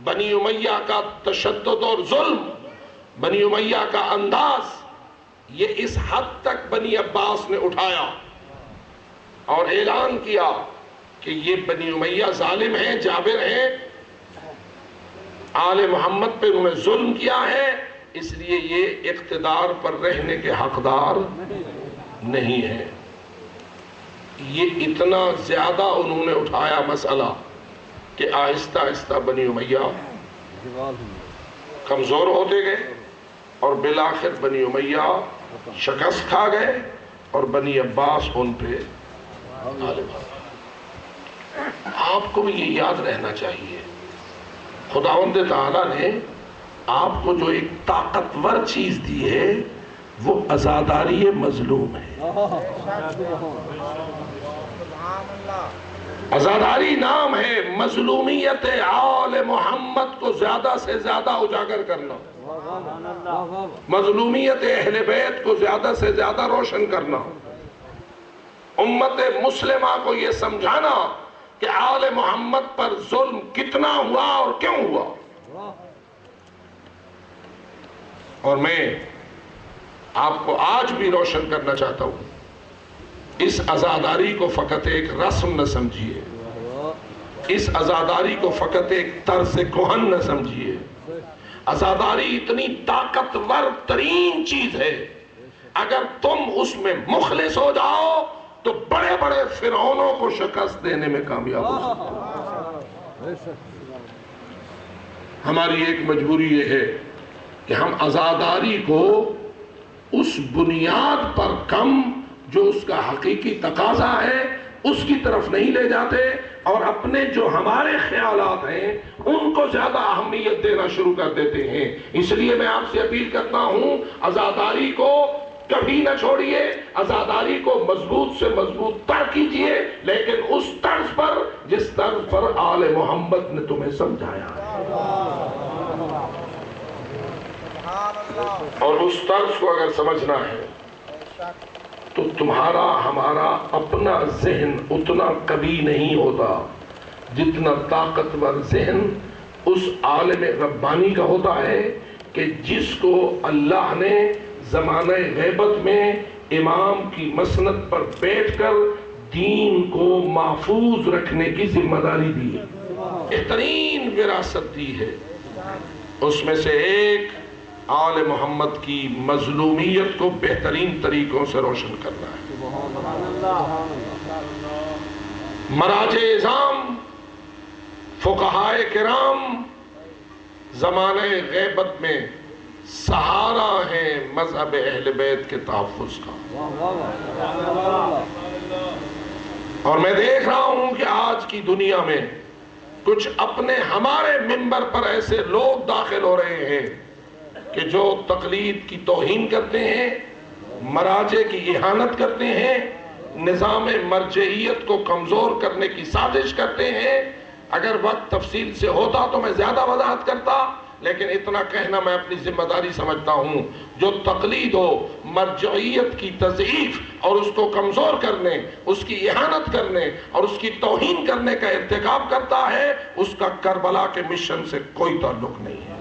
بنی امیہ کا تشدد اور ظلم، بنی امیہ کا انداز، یہ اس حد تک بنی عباس نے اٹھایا اور اعلان کیا کہ یہ بنی امیہ ظالم ہیں، جابر ہیں، آل محمد پہ انہوں نے ظلم کیا ہے، اس لیے یہ اقتدار پر رہنے کے حقدار نہیں ہیں۔ یہ اتنا زیادہ انہوں نے اٹھایا مسئلہ کہ آہستہ آہستہ بنی امیہ کمزور ہوتے گئے اور بالآخر بنی امیہ شکست کھا گئے اور بنی عباس ان پہ غالب آ گئے۔ آپ کو بھی یہ یاد رہنا چاہیے، خداوند تعالیٰ نے آپ کو جو ایک طاقتور چیز دی ہے وہ عزاداری مظلوم ہے۔ عزاداری نام ہے مظلومیت آل محمد کو زیادہ سے زیادہ اجاگر کرنا، مظلومیت اہل بیت کو زیادہ سے زیادہ روشن کرنا، امت مسلمہ کو یہ سمجھانا کہ آل محمد پر ظلم کتنا ہوا اور کیوں ہوا۔ اور میں آپ کو آج بھی روشن کرنا چاہتا ہوں، اس عزاداری کو فقط ایک رسم نہ سمجھیے، اس عزاداری کو فقط ایک طرز کہن نہ سمجھیے۔ عزاداری اتنی طاقتور ترین چیز ہے، اگر تم اس میں مخلص ہو جاؤ تو بڑے بڑے فرعونوں کو شکست دینے میں کامیاب ہو سکتے۔ ہماری ایک مجبوری یہ ہے کہ ہم عزاداری کو اس بنیاد پر کم جو اس کا حقیقی تقاضا ہے اس کی طرف نہیں لے جاتے، اور اپنے جو ہمارے خیالات ہیں ان کو زیادہ اہمیت دینا شروع کر دیتے ہیں۔ اس لیے میں آپ سے اپیل کرتا ہوں، عزاداری کو کبھی نہ چھوڑیے، عزاداری کو مضبوط سے مضبوط تر کیجئے، لیکن اس طرز پر جس طرز پر آل محمد نے تمہیں سمجھایا ہے، اور اس طرز کو اگر سمجھنا ہے تو تمہارا ہمارا اپنا ذہن اتنا کبھی نہیں ہوتا جتنا طاقتور ذہن اس عالم ربانی کا ہوتا ہے کہ جس کو اللہ نے زمانہ غیبت میں امام کی مسند پر بیٹھ کر دین کو محفوظ رکھنے کی ذمہ داری دی ہے، بہترین وراثت دی ہے۔ اس میں سے ایک آل محمد کی مظلومیت کو بہترین طریقوں سے روشن کرنا ہے۔ مراجع اعظام، فقہائے کرام زمانہ غیبت میں سہارا ہیں مذہب اہل بیت کے تحفظ کا، اور میں دیکھ رہا ہوں کہ آج کی دنیا میں کچھ اپنے ہمارے منبر پر ایسے لوگ داخل ہو رہے ہیں کہ جو تقلید کی توہین کرتے ہیں، مراجع کی اہانت کرتے ہیں، نظام مرجعیت کو کمزور کرنے کی سازش کرتے ہیں۔ اگر وقت تفصیل سے ہوتا تو میں زیادہ وضاحت کرتا، لیکن اتنا کہنا میں اپنی ذمہ داری سمجھتا ہوں، جو تقلید ہو، مرجعیت کی تضعیف اور اس کو کمزور کرنے، اس کی اہانت کرنے اور اس کی توہین کرنے کا ارتکاب کرتا ہے، اس کا کربلا کے مشن سے کوئی تعلق نہیں ہے۔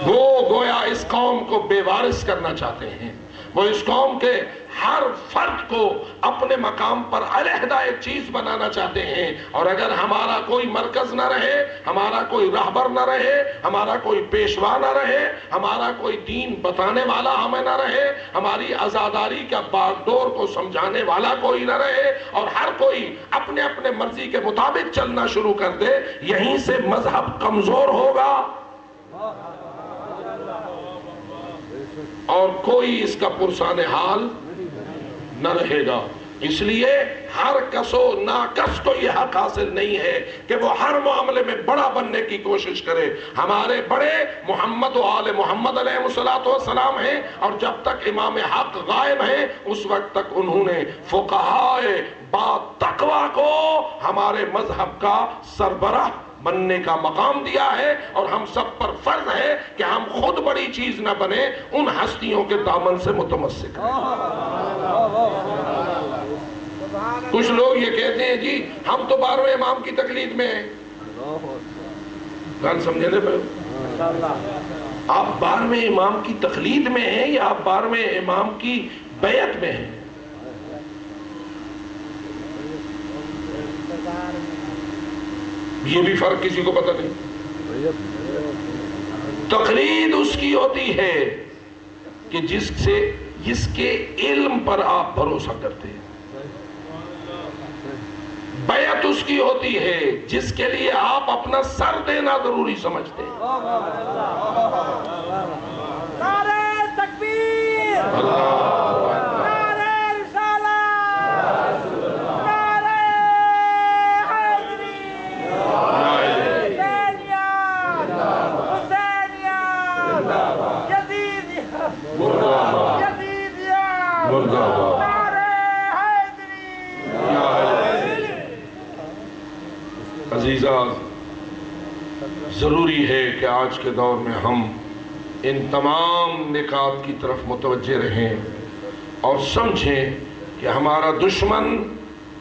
وہ گویا اس قوم کو بے وارث کرنا چاہتے ہیں، وہ اس قوم کے ہر فرد کو اپنے مقام پر علیحدہ ایک چیز بنانا چاہتے ہیں، اور اگر ہمارا کوئی مرکز نہ رہے، ہمارا کوئی رہبر نہ رہے، ہمارا کوئی پیشوا نہ رہے، ہمارا کوئی دین بتانے والا ہمیں نہ رہے، ہماری عزاداری کا باغ ڈور کو سمجھانے والا کوئی نہ رہے، اور ہر کوئی اپنے اپنے مرضی کے مطابق چلنا شروع کر دے، یہیں سے مذہب کمزور ہوگا اور کوئی اس کا پرسان حال نہ رہے گا۔ اس لیے ہر کس و ناکس کو یہ حق حاصل نہیں ہے کہ وہ ہر معاملے میں بڑا بننے کی کوشش کرے۔ ہمارے بڑے محمد و آل محمد علیہ السلام ہیں، اور جب تک امام حق غائب ہیں اس وقت تک انہوں نے فقہائے با تقوی کو ہمارے مذہب کا سربراہ بننے کا مقام دیا ہے، اور ہم سب پر فرض ہے کہ ہم خود بڑی چیز نہ بنے، ان ہستیوں کے دامن سے متمسک ہیں۔ کچھ لوگ یہ کہتے ہیں جی ہم تو 12ویں امام کی تقلید میں ہیں. گل سمجھنے پہ آپ 12ویں امام کی تقلید میں ہیں یا آپ 12ویں امام کی بیعت میں ہیں؟ یہ بھی فرق کسی کو پتہ نہیں. تقلید اس کی ہوتی ہے کہ جس کے علم پر آپ بھروسہ کرتے ہیں. بیعت اس کی ہوتی ہے جس کے لیے آپ اپنا سر دینا ضروری سمجھتے ہیں. نعرہ تکبیر، نعرہ رسالت، نعرہ حیدری، حسینیت، حسینیت، یزیدیت، یزیدیت، نعرہ حیدری. عزیزان، ضروری ہے کہ آج کے دور میں ہم ان تمام نکات کی طرف متوجہ رہیں اور سمجھیں کہ ہمارا دشمن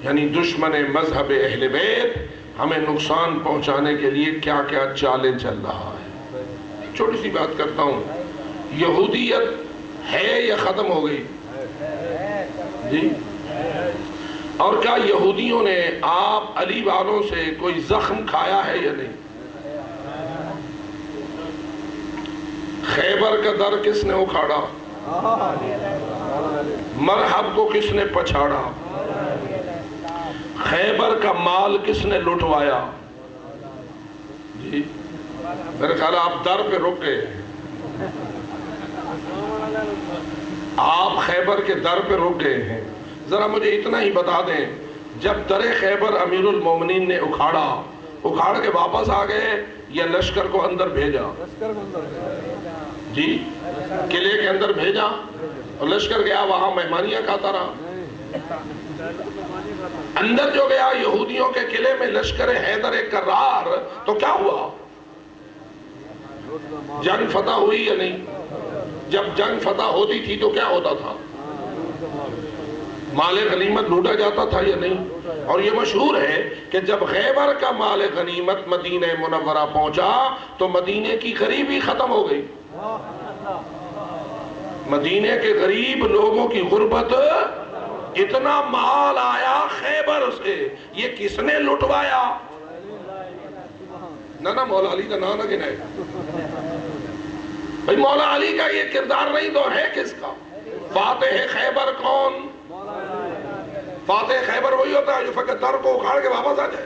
یعنی دشمن مذہب اہل بیت ہمیں نقصان پہنچانے کے لیے کیا کیا چالیں چل رہا ہے. چھوٹی سی بات کرتا ہوں، یہودیت ہے یا ختم ہو گئی؟ جی. اور کیا یہودیوں نے آپ علی والوں سے کوئی زخم کھایا ہے یا نہیں؟ خیبر کا در کس نے اکھاڑا؟ مرحب کو کس نے پچھاڑا؟ خیبر کا مال کس نے لٹوایا؟ جی میرے خیال آپ در پہ رک گئے. آپ خیبر کے در پہ رک گئے ہیں. ذرا مجھے اتنا ہی بتا دیں، جب در خیبر امیر المومنین نے اکھاڑ کے واپس آ گئے یا لشکر کو اندر بھیجا؟ جی قلعے کے اندر بھیجا اور لشکر گیا وہاں مہمانیاں کھاتا رہا. اندر جو گیا یہودیوں کے قلعے میں لشکر حیدر کرار، تو کیا ہوا؟ جنگ فتح ہوئی یا نہیں؟ جب جنگ فتح ہوتی تھی تو کیا ہوتا تھا؟ مال غنیمت لوٹا جاتا تھا یا نہیں؟ اور یہ مشہور ہے کہ جب خیبر کا مال غنیمت مدینہ منورہ پہنچا تو مدینہ کی غریبی ختم ہو گئی. مدینہ کے غریب لوگوں کی غربت، اتنا مال آیا خیبر سے، یہ کس نے لٹوایا؟ نہ مولا علی کا نام نہ گنائے. بھئی مولا علی کا یہ کردار نہیں تو ہے کس کا؟ فاتح خیبر کون؟ فاتح خیبر وہی ہوتا ہے جو فقط در کو اکھاڑ کے واپس آ جائے.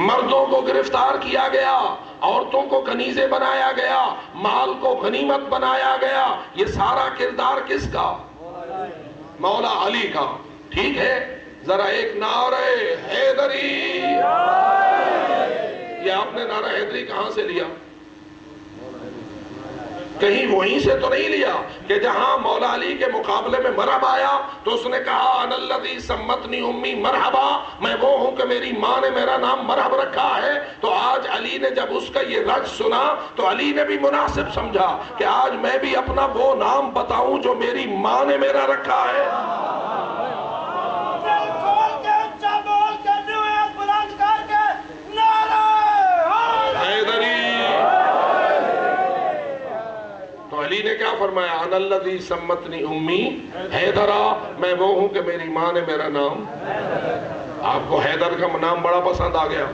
مردوں کو گرفتار کیا گیا، عورتوں کو کنیزیں بنایا گیا، مال کو غنیمت بنایا گیا. یہ سارا کردار کس کا؟ مولا علی کا. ٹھیک ہے، ذرا ایک نعرہ حیدری. یہ آپ نے نعرہ حیدری کہاں سے لیا؟ کہیں وہیں سے تو نہیں لیا کہ جہاں مولا علی کے مقابلے میں مرحب آیا تو اس نے کہا انا الذی سمتنی امی مرحبا، میں وہ ہوں کہ میری ماں نے میرا نام مرحب رکھا ہے. تو آج علی نے جب اس کا یہ رج سنا تو علی نے بھی مناسب سمجھا کہ آج میں بھی اپنا وہ نام بتاؤں جو میری ماں نے میرا رکھا ہے. علی نے کیا فرمایا؟ انا الذی سمتنی امی حیدرا، میں وہ ہوں کہ میری ماں نے میرا نام. آپ کو حیدر کا نام بڑا پسند آ گیا،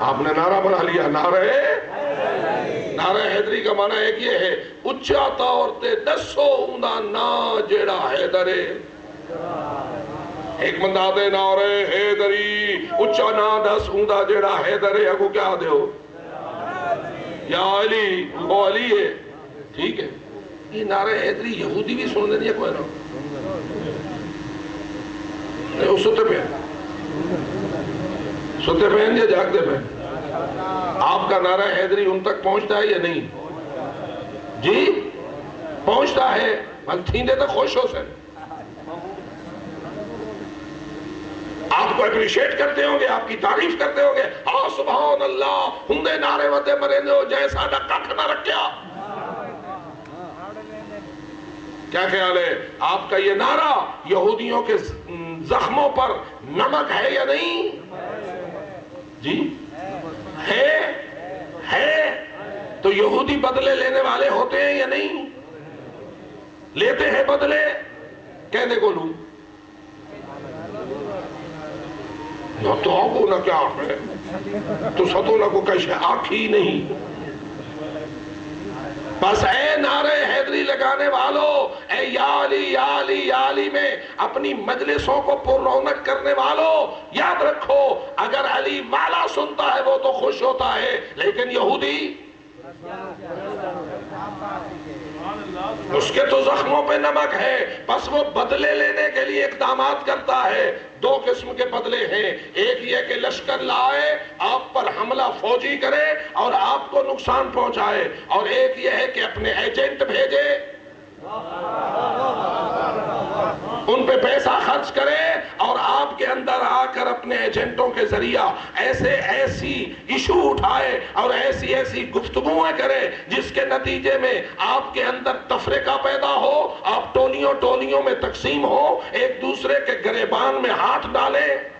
آپ نے نعرہ بنا لیا نعرہ حیدری کا معنی ایک یہ ہے اچھا طور تے دسو ہوندا نا جیڑا حیدرے. ایک بندہ دے نعرہ حیدری اچھا نا دس ہوندا جیڑا حیدرے، اگو کیا دے ہو؟ یا علی، وہ علی ہے. ٹھیک ہے، یہ نعرہ حیدری یہودی بھی سن دیں یا کوئی نہ وہ ستے پہن یا جاگتے پہن؟ آپ کا نعرہ حیدری ان تک پہنچتا ہے یا نہیں؟ جی پہنچتا ہے. بل تھیندے تو خوش ہو سن، آپ کو اپریشیٹ کرتے ہوں گے، آپ کی تعریف کرتے ہوں گے. ہاں سبحان اللہ، ہندے نعرے وطے مرے دے ہو جیسا نہ ککھ نہ رکھیا. کیا خیال ہے؟ آپ کا یہ نعرہ یہودیوں کے زخموں پر نمک ہے یا نہیں؟ جی ہے تو یہودی بدلے لینے والے ہوتے ہیں یا نہیں؟ لیتے ہیں بدلے؟ کہنے کو لوں نہ تو آگو نہ کیا ہے تو ستو نہ کو کیسے آنکھی نہیں. بس اے نعرہ حیدری لگانے والوں، اے یا علی یا علی یا علی میں اپنی مجلسوں کو پر رونق کرنے والوں، یاد رکھو اگر علی والا سنتا ہے وہ تو خوش ہوتا ہے، لیکن یہودی اس کے تو زخموں پہ نمک ہے. بس وہ بدلے لینے کے لیے اقدامات کرتا ہے. دو قسم کے بدلے ہیں، ایک یہ کہ لشکر لائے آپ پر حملہ فوجی کرے اور آپ کو نقصان پہنچائے، اور ایک یہ ہے کہ اپنے ایجنٹ بھیجے ان پہ پیسہ خرچ کرے اور آپ کے اندر آ کر اپنے ایجنٹوں کے ذریعہ ایسی ایشو اٹھائے اور ایسی گفتگویں کرے جس کے نتیجے میں آپ کے اندر تفرقہ پیدا ہو، آپ ٹولیوں میں تقسیم ہو، ایک دوسرے کے گریبان میں ہاتھ ڈالیں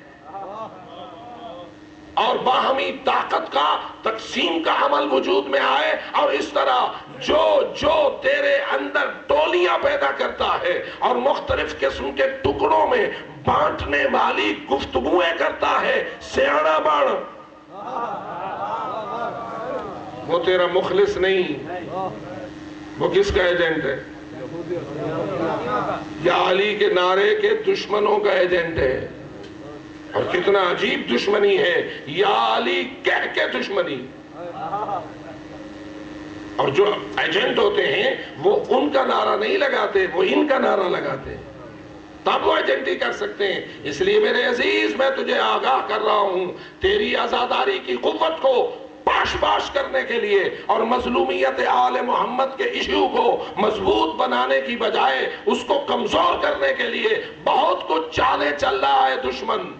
اور باہمی طاقت کا تقسیم کا عمل وجود میں آئے. اور اس طرح جو تیرے اندر ٹولیاں پیدا کرتا ہے اور مختلف قسم کے ٹکڑوں میں بانٹنے والی گفتگویں کرتا ہے، سیاڑا بڑھ، وہ تیرا مخلص نہیں، وہ کس کا ایجنٹ ہے؟ یا علی کے نعرے کے دشمنوں کا ایجنٹ ہے. اور کتنا عجیب دشمنی ہے، یا علی کہہ کے دشمنی. اور جو ایجنٹ ہوتے ہیں وہ ان کا نعرہ نہیں لگاتے، وہ ان کا نعرہ لگاتے ہیں، تب وہ ایجنٹی کر سکتے ہیں. اس لیے میرے عزیز میں تجھے آگاہ کر رہا ہوں، تیری آزاداری کی قوت کو پاش کرنے کے لیے اور مظلومیت آل محمد کے ایشو کو مضبوط بنانے کی بجائے اس کو کمزور کرنے کے لیے بہت کچھ چالیں چل رہا ہے دشمن.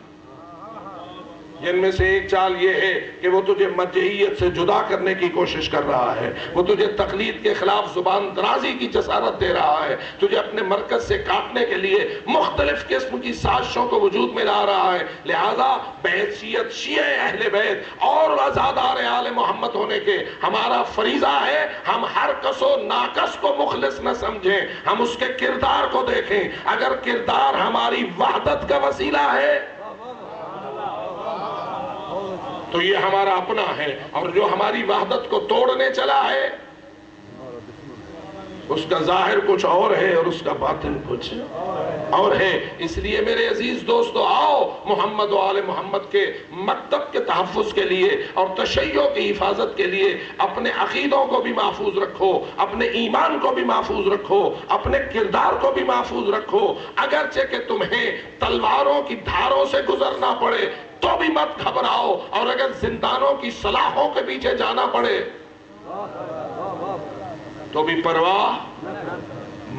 جن میں سے ایک چال یہ ہے کہ وہ تجھے مرجعیت سے جدا کرنے کی کوشش کر رہا ہے، وہ تجھے تقلید کے خلاف زبان درازی کی جسارت دے رہا ہے، تجھے اپنے مرکز سے کاٹنے کے لیے مختلف قسم کی سازشوں کو وجود میں لا رہا ہے. لہذا بحیثیت شیعہ اہل بیت اور عزادار آل محمد ہونے کے ہمارا فریضہ ہے ہم ہر کس و ناکس کو مخلص نہ سمجھیں، ہم اس کے کردار کو دیکھیں. اگر کردار ہماری وحدت کا وسیلہ ہے تو یہ ہمارا اپنا ہے، اور جو ہماری وحدت کو توڑنے چلا ہے اس کا ظاہر کچھ اور ہے اور اس کا باطن کچھ اور ہے. اس لیے میرے عزیز دوستو، آؤ محمد و آل محمد کے مکتب کے تحفظ کے لیے اور تشیع کی حفاظت کے لیے اپنے عقیدوں کو بھی محفوظ رکھو، اپنے ایمان کو بھی محفوظ رکھو، اپنے کردار کو بھی محفوظ رکھو. اگرچہ کہ تمہیں تلواروں کی دھاروں سے گزرنا پڑے تو بھی مت گھبراؤ، اور اگر زندانوں کی سلاخوں کے پیچھے جانا پڑے تو بھی پرواہ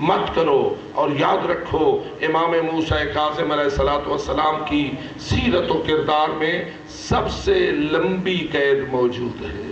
مت کرو. اور یاد رکھو امام موسیٰ کاظم علیہ السلام کی سیرت و کردار میں سب سے لمبی قید موجود ہے.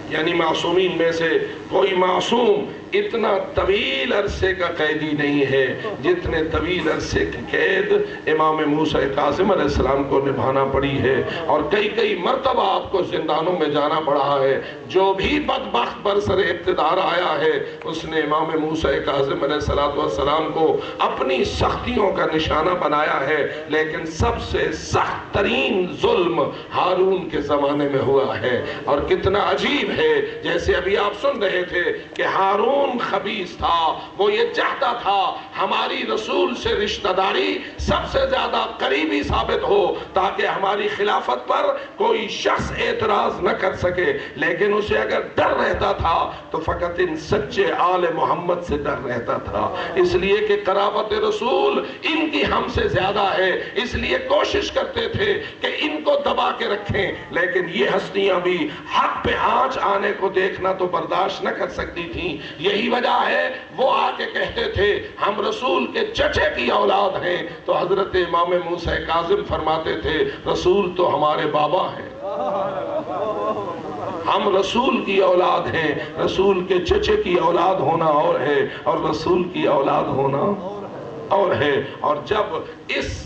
یعنی معصومین میں سے کوئی معصوم اتنا طویل عرصے کا قیدی نہیں ہے جتنے طویل عرصے کی قید امام موسیٰ کاظم علیہ السلام کو نبھانا پڑی ہے، اور کئی مرتبہ آپ کو زندانوں میں جانا پڑا ہے. جو بھی بدبخت برسر اقتدار آیا ہے اس نے امام موسیٰ کاظم علیہ السلام کو اپنی سختیوں کا نشانہ بنایا ہے، لیکن سب سے سخت ترین ظلم ہارون کے زمانے میں ہوا ہے. اور کتنا عجیب ہے، جیسے ابھی آپ سن رہے تھے کہ ہارون خبیث تھا، وہ یہ چاہتا تھا ہماری رسول سے رشتہ داری سب سے زیادہ قریبی ثابت ہو تاکہ ہماری خلافت پر کوئی شخص اعتراض نہ کر سکے. لیکن اسے اگر ڈر رہتا تھا تو فقط ان سچے آل محمد سے ڈر رہتا تھا، اس لیے کہ قرابت رسول ان کی ہم سے زیادہ ہے، اس لیے کوشش کرتے تھے کہ ان کو دبا کے رکھیں. لیکن یہ ہستیاں بھی حق پہ آنچ آنے کو دیکھنا تو برداشت نہ کر سکتی تھیں. یہی وجہ ہے وہ آ کے کہتے تھے ہم رسول کے چچے کی اولاد ہیں، تو حضرت امام موسیٰ کاظم فرماتے تھے رسول تو ہمارے بابا ہیں، ہم رسول کی اولاد ہیں. رسول کے چچے کی اولاد ہونا اور ہے اور رسول کی اولاد ہونا اور ہے. اور جب اس